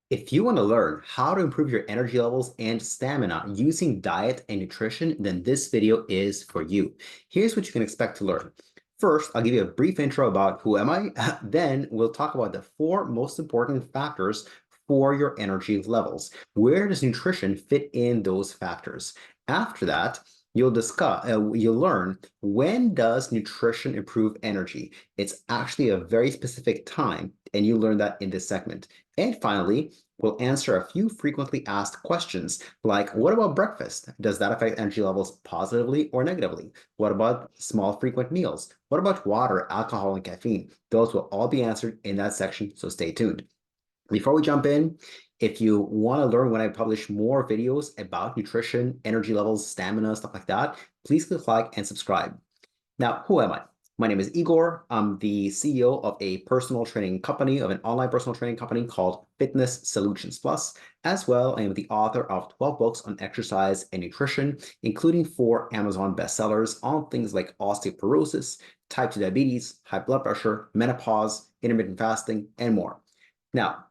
If you want to learn how to improve your energy levels and stamina using diet and nutrition, then this video is for you. Here's what you can expect to learn. First, I'll give you a brief intro about who am I. Then we'll talk about the four most important factors for your energy levels. Where does nutrition fit in those factors? After that, you'll learn, when does nutrition improve energy? It's actually a very specific time, and you learn that in this segment. And finally, we'll answer a few frequently asked questions like, what about breakfast? Does that affect energy levels positively or negatively? What about small frequent meals? What about water, alcohol, and caffeine? Those will all be answered in that section, so stay tuned. Before we jump in, if you want to learn when I publish more videos about nutrition, energy levels, stamina, stuff like that, please click like and subscribe. Now, who am I? My name is Igor. I'm the CEO of a personal training company, of an online personal training company called FitnessSolutionsPlus. As well, I am the author of 12 books on exercise and nutrition, including 4 Amazon bestsellers on things like osteoporosis, type 2 diabetes, high blood pressure, menopause, intermittent fasting, and more. Now,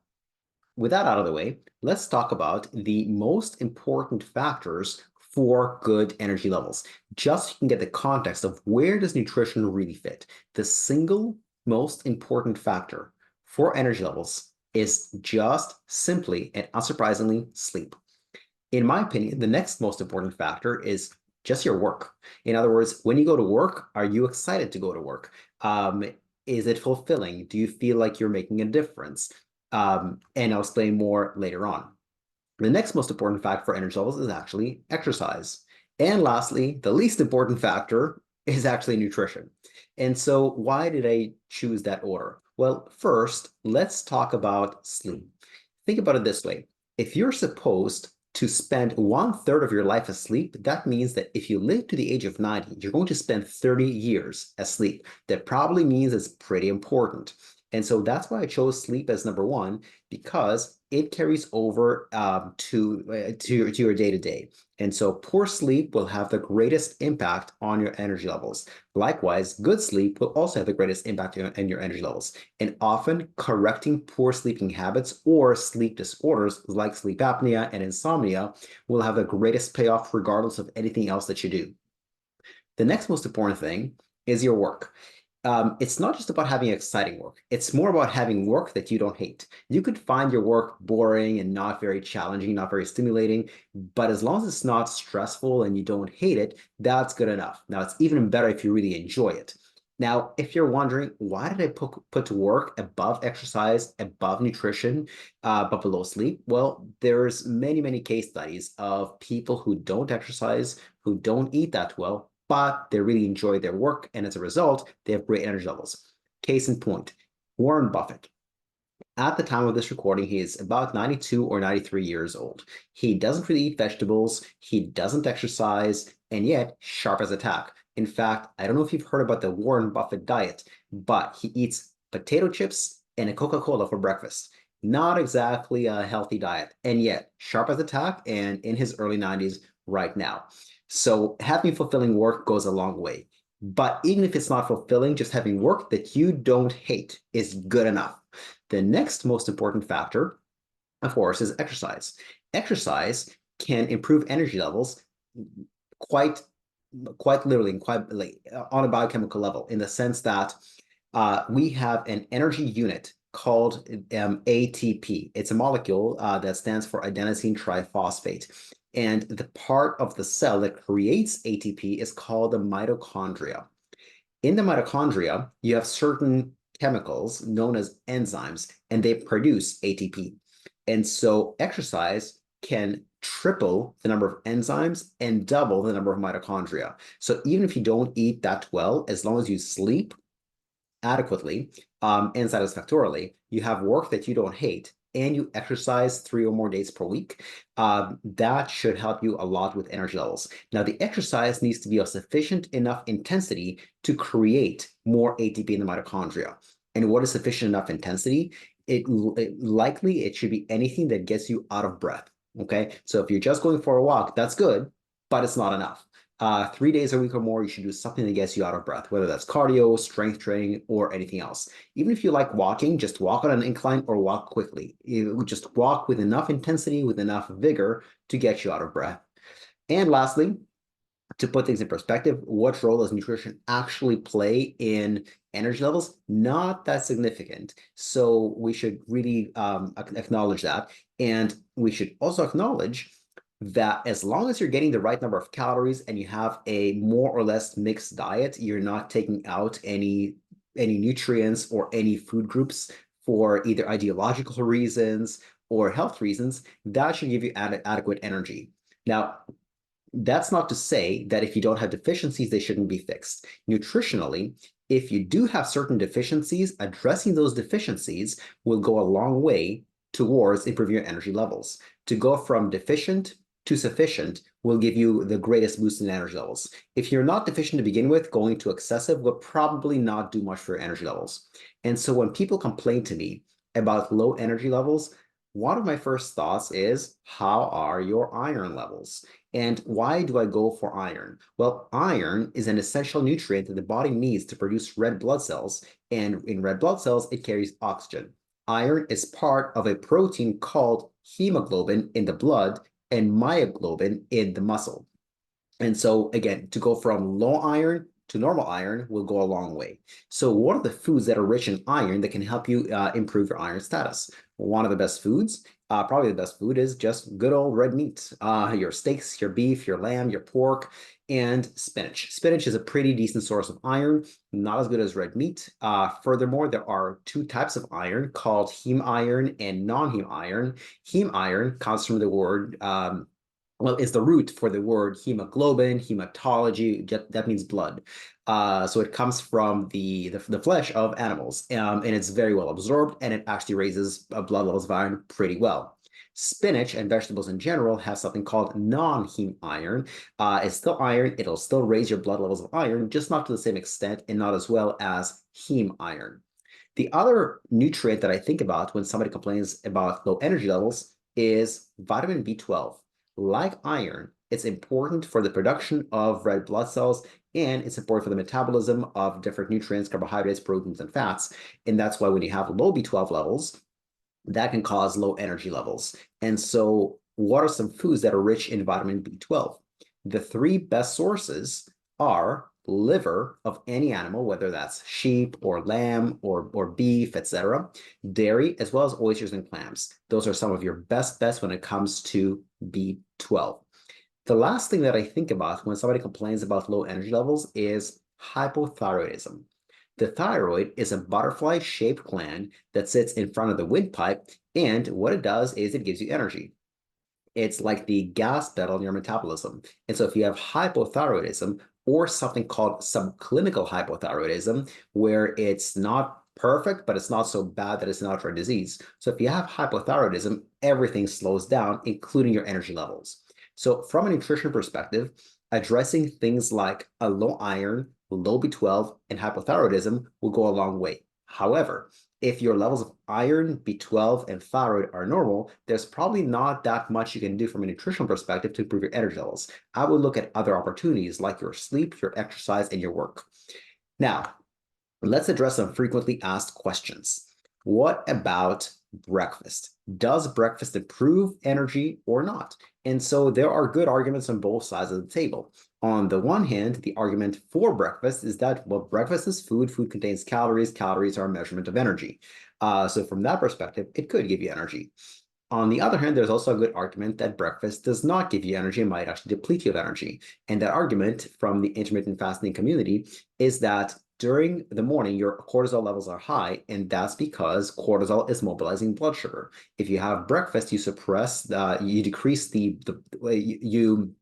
with that out of the way, let's talk about the most important factors for good energy levels, just so you can get the context of where does nutrition really fit. The single most important factor for energy levels is just simply and unsurprisingly sleep. In my opinion, the next most important factor is just your work. In other words, when you go to work, are you excited to go to work? Is it fulfilling? Do you feel like you're making a difference? And I'll explain more later on. The next most important factor for energy levels is actually exercise. And lastly, the least important factor is actually nutrition. And so why did I choose that order? Well, first, let's talk about sleep. Think about it this way. If you're supposed to spend 1/3 of your life asleep, that means that if you live to the age of 90, you're going to spend 30 years asleep. That probably means it's pretty important. And so that's why I chose sleep as number one, because it carries over to your day-to-day. And so poor sleep will have the greatest impact on your energy levels. Likewise, good sleep will also have the greatest impact on your energy levels. And often correcting poor sleeping habits or sleep disorders like sleep apnea and insomnia will have the greatest payoff regardless of anything else that you do. The next most important thing is your work. It's not just about having exciting work. It's more about having work that you don't hate. You could find your work boring and not very challenging, not very stimulating, but as long as it's not stressful and you don't hate it, that's good enough. Now, it's even better if you really enjoy it. Now, if you're wondering, why did I put work above exercise, above nutrition, but below sleep? Well, there's many case studies of people who don't exercise, who don't eat that well, but they really enjoy their work, and as a result, they have great energy levels. Case in point, Warren Buffett. At the time of this recording, he is about 92 or 93 years old. He doesn't really eat vegetables, he doesn't exercise, and yet sharp as a tack. In fact, I don't know if you've heard about the Warren Buffett diet, but he eats potato chips and a Coca-Cola for breakfast. Not exactly a healthy diet, and yet sharp as a tack and in his early 90s right now. So having fulfilling work goes a long way. But even if it's not fulfilling, just having work that you don't hate is good enough. The next most important factor, of course, is exercise. Exercise can improve energy levels quite literally and quite like, on a biochemical level, in the sense that we have an energy unit called ATP. It's a molecule that stands for adenosine triphosphate. And the part of the cell that creates ATP is called the mitochondria. In the mitochondria, you have certain chemicals known as enzymes, and they produce ATP. And so exercise can triple the number of enzymes and double the number of mitochondria. So even if you don't eat that well, as long as you sleep adequately and satisfactorily, you have work that you don't hate, and you exercise 3 or more days per week, that should help you a lot with energy levels. Now, the exercise needs to be of sufficient enough intensity to create more ATP in the mitochondria. And what is sufficient enough intensity? Likely it should be anything that gets you out of breath. Okay, so if you're just going for a walk, that's good, but it's not enough. 3 days a week or more, you should do something that gets you out of breath, whether that's cardio, strength training, or anything else. Even if you like walking, just walk on an incline or walk quickly. You just walk with enough intensity, with enough vigor to get you out of breath. And lastly, to put things in perspective, what role does nutrition actually play in energy levels? Not that significant. So we should really acknowledge that. And we should also acknowledge that as long as you're getting the right number of calories and you have a more or less mixed diet, you're not taking out any nutrients or any food groups for either ideological reasons or health reasons, that should give you adequate energy. Now, that's not to say that if you don't have deficiencies, they shouldn't be fixed. Nutritionally, if you do have certain deficiencies, addressing those deficiencies will go a long way towards improving your energy levels. To go from deficient to sufficient will give you the greatest boost in energy levels. If you're not deficient to begin with, going to excessive will probably not do much for your energy levels. And so when people complain to me about low energy levels, one of my first thoughts is, how are your iron levels? And why do I go for iron? Well, iron is an essential nutrient that the body needs to produce red blood cells. And in red blood cells, it carries oxygen. Iron is part of a protein called hemoglobin in the blood and myoglobin in the muscle. And so again, to go from low iron to normal iron will go a long way. So what are the foods that are rich in iron that can help you improve your iron status? One of the best foods, probably the best food, is just good old red meat. Your steaks, your beef, your lamb, your pork, and spinach. Spinach is a pretty decent source of iron, not as good as red meat. Furthermore, there are two types of iron called heme iron and non-heme iron. Heme iron comes from the word well, it's the root for the word hemoglobin, hematology, that means blood. So it comes from the flesh of animals, and it's very well absorbed, and it actually raises blood levels of iron pretty well. Spinach and vegetables in general have something called non-heme iron. It's still iron, it'll still raise your blood levels of iron, just not to the same extent and not as well as heme iron. The other nutrient that I think about when somebody complains about low energy levels is vitamin B12. Like iron, it's important for the production of red blood cells, and it's important for the metabolism of different nutrients, carbohydrates, proteins, and fats. And that's why when you have low B12 levels, that can cause low energy levels. And so what are some foods that are rich in vitamin B12? The three best sources are liver of any animal, whether that's sheep or lamb or beef, etc., dairy, as well as oysters and clams. Those are some of your best bets when it comes to B12. The last thing that I think about when somebody complains about low energy levels is hypothyroidism. The thyroid is a butterfly-shaped gland that sits in front of the windpipe, and what it does is it gives you energy. It's like the gas pedal in your metabolism. And so if you have hypothyroidism or something called subclinical hypothyroidism, where it's not perfect, but it's not so bad that it's an outright disease. So if you have hypothyroidism, everything slows down, including your energy levels. So from a nutrition perspective, addressing things like a low iron, low B12, and hypothyroidism will go a long way. However, if your levels of iron, B12, and thyroid are normal, there's probably not that much you can do from a nutritional perspective to improve your energy levels. I would look at other opportunities like your sleep, your exercise, and your work. Now, let's address some frequently asked questions. What about breakfast? Does breakfast improve energy or not? And so there are good arguments on both sides of the table. On the one hand, the argument for breakfast is that, well, breakfast is food. Food contains calories. Calories are a measurement of energy. So from that perspective, it could give you energy. On the other hand, there's also a good argument that breakfast does not give you energy and might actually deplete you of energy. And that argument from the intermittent fasting community is that during the morning, your cortisol levels are high, and that's because cortisol is mobilizing blood sugar. If you have breakfast, you suppress, you decrease you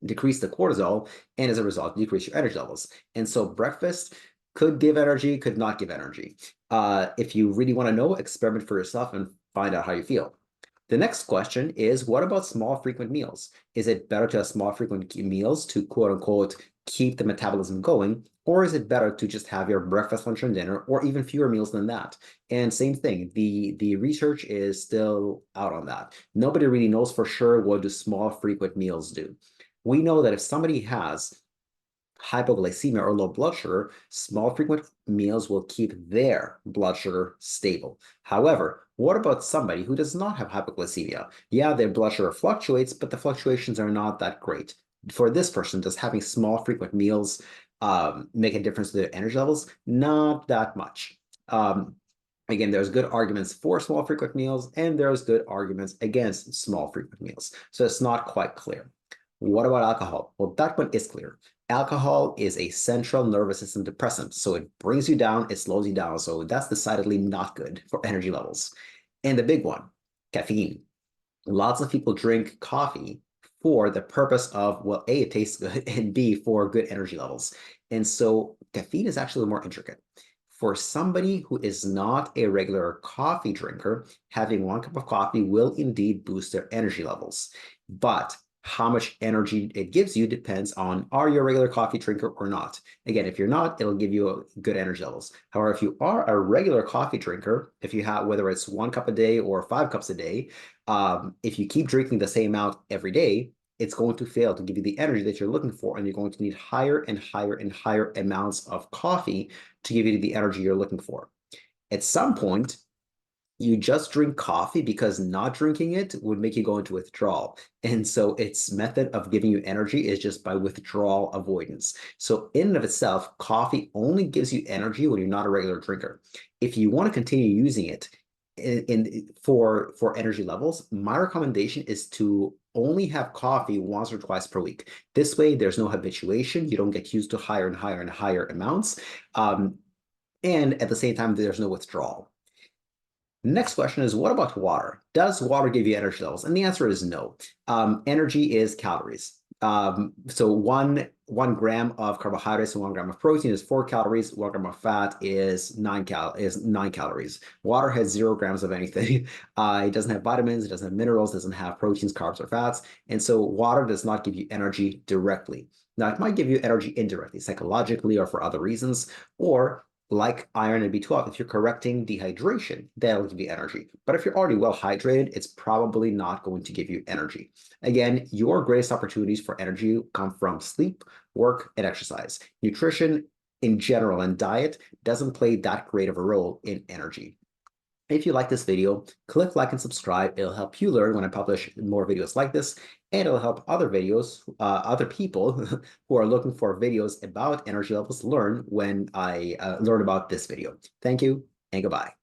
decrease the cortisol, and as a result, you decrease your energy levels. And so breakfast could give energy, could not give energy. If you really want to know, experiment for yourself and find out how you feel. The next question is, what about small frequent meals? Is it better to have small frequent meals to quote unquote keep the metabolism going, or is it better to just have your breakfast, lunch, and dinner, or even fewer meals than that? And same thing, the research is still out on that. Nobody really knows for sure what do small frequent meals do. We know that if somebody has hypoglycemia or low blood sugar, small frequent meals will keep their blood sugar stable. However, what about somebody who does not have hypoglycemia? Yeah, their blood sugar fluctuates, but the fluctuations are not that great. For this person, does having small frequent meals make a difference to their energy levels? Not that much. Again, there's good arguments for small frequent meals, and there's good arguments against small frequent meals. So it's not quite clear. What about alcohol? Well, that one is clear. Alcohol is a central nervous system depressant, so it brings you down, it slows you down. So that's decidedly not good for energy levels. And the big one, caffeine. Lots of people drink coffee for the purpose of, well, A, it tastes good, and B, for good energy levels. And so caffeine is actually more intricate. For somebody who is not a regular coffee drinker, having 1 cup of coffee will indeed boost their energy levels. But how much energy it gives you depends on, are you a regular coffee drinker or not? Again, if you're not, it'll give you good energy levels. However, if you are a regular coffee drinker, if you have, whether it's 1 cup a day or 5 cups a day, if you keep drinking the same amount every day, it's going to fail to give you the energy that you're looking for, and you're going to need higher and higher and higher amounts of coffee to give you the energy you're looking for. At some point, you just drink coffee because not drinking it would make you go into withdrawal. And so its method of giving you energy is just by withdrawal avoidance. So in and of itself, coffee only gives you energy when you're not a regular drinker. If you want to continue using it for energy levels, my recommendation is to only have coffee once or twice per week. This way, there's no habituation. You don't get used to higher and higher and higher amounts. And at the same time, there's no withdrawal. Next question is, what about water? Does water give you energy levels? And the answer is no. Energy is calories. So one gram of carbohydrates and 1 gram of protein is 4 calories. 1 gram of fat is 9 calories. Water has 0 grams of anything. It doesn't have vitamins, it doesn't have minerals, doesn't have proteins, carbs, or fats. And so water does not give you energy directly. Now, it might give you energy indirectly, psychologically, or for other reasons, or like iron and B12, if you're correcting dehydration, that'll give you energy. But if you're already well hydrated, it's probably not going to give you energy. Again, your greatest opportunities for energy come from sleep, work, and exercise. Nutrition in general and diet doesn't play that great of a role in energy. If you like this video, click like and subscribe. It'll help you learn when I publish more videos like this, and it'll help other people who are looking for videos about energy levels learn when I learn about this video. Thank you and goodbye.